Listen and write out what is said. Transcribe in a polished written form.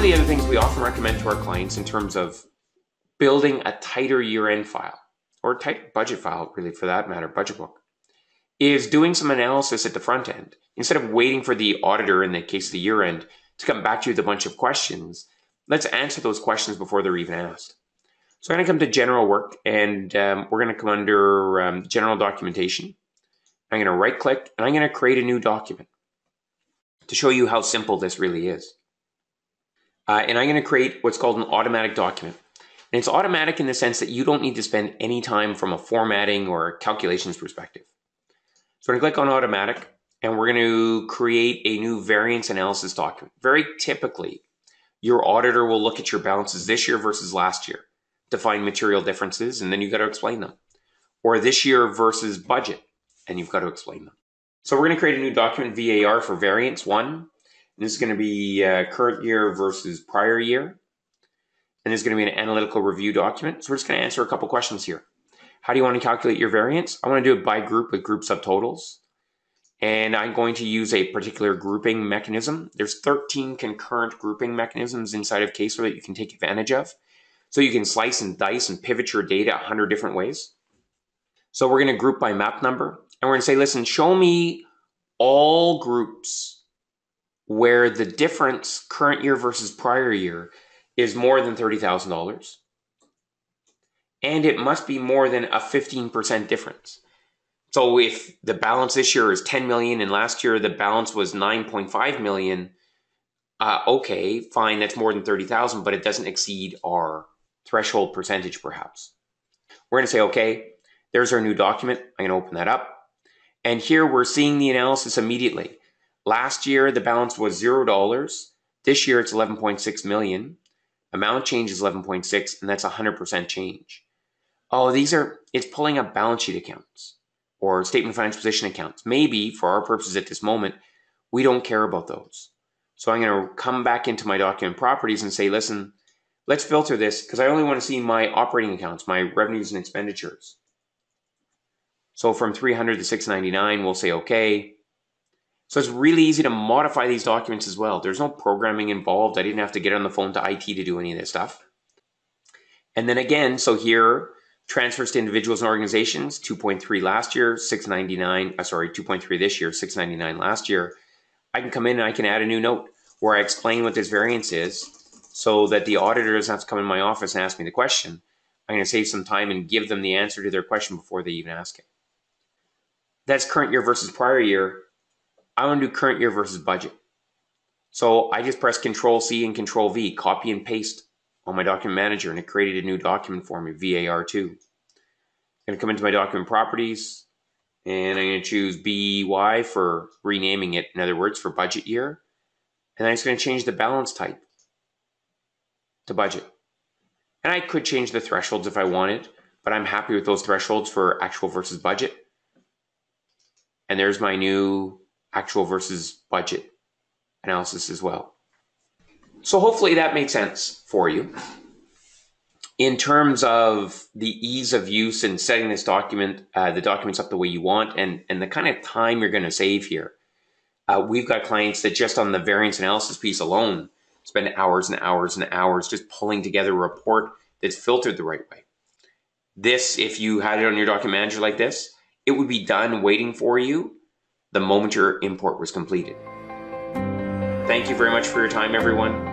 of the other things we often recommend to our clients in terms of building a tighter year-end file, or a tight budget file, really, for that matter, budget book, is doing some analysis at the front end. Instead of waiting for the auditor, in the case of the year-end, to come back to you with a bunch of questions, let's answer those questions before they're even asked. So I'm going to come to general work, and we're going to come under general documentation. I'm going to right-click, and I'm going to create a new document to show you how simple this really is. And I'm going to create what's called an automatic document. And it's automatic in the sense that you don't need to spend any time from a formatting or calculations perspective. So I'm going to click on automatic, and we're going to create a new variance analysis document. Very typically, your auditor will look at your balances this year versus last year to find material differences, and then you've got to explain them. Or this year versus budget, and you've got to explain them. So we're going to create a new document, VAR, for variance 1. And this is going to be current year versus prior year. And this is going to be an analytical review document. So we're just going to answer a couple questions here. How do you want to calculate your variance? I want to do it by group with group subtotals. And I'm going to use a particular grouping mechanism. There's 13 concurrent grouping mechanisms inside of CaseWare that you can take advantage of. So you can slice and dice and pivot your data 100 different ways. So we're going to group by map number. And we're going to say, listen, show me all groups where the difference current year versus prior year is more than $30,000. And it must be more than a 15% difference. So if the balance this year is 10 million and last year the balance was 9.5 million, okay, fine, that's more than 30,000, but it doesn't exceed our threshold percentage perhaps. We're going to say, okay, there's our new document. I'm going to open that up. And here we're seeing the analysis immediately. Last year, the balance was $0. This year, it's 11.6 million. Amount change is 11.6, and that's 100% change. Oh, it's pulling up balance sheet accounts or statement of financial position accounts. Maybe for our purposes at this moment, we don't care about those. So I'm going to come back into my document properties and say, listen, let's filter this because I only want to see my operating accounts, my revenues and expenditures. So from 300 to 699, we'll say okay. So it's really easy to modify these documents as well. There's no programming involved. I didn't have to get on the phone to IT to do any of this stuff. And then again, so here, transfers to individuals and organizations, 2.3 last year, 699, 2.3 this year, 699 last year. I can come in and I can add a new note where I explain what this variance is so that the auditor doesn't have to come in my office and ask me the question. I'm going to save some time and give them the answer to their question before they even ask it. That's current year versus prior year. I want to do current year versus budget. So I just press Control C and Control V, copy and paste on my document manager, and it created a new document for me, VAR2. I'm going to come into my document properties, and I'm going to choose BY for renaming it, in other words, for budget year. And I'm just going to change the balance type to budget. And I could change the thresholds if I wanted, but I'm happy with those thresholds for actual versus budget. And there's my new actual versus budget analysis as well. So hopefully that made sense for you. In terms of the ease of use and setting this document, the documents up the way you want, and the kind of time you're going to save here. We've got clients that just on the variance analysis piece alone spend hours and hours and hours just pulling together a report that's filtered the right way. This, if you had it on your document manager like this, it would be done waiting for you the moment your import was completed. Thank you very much for your time, everyone.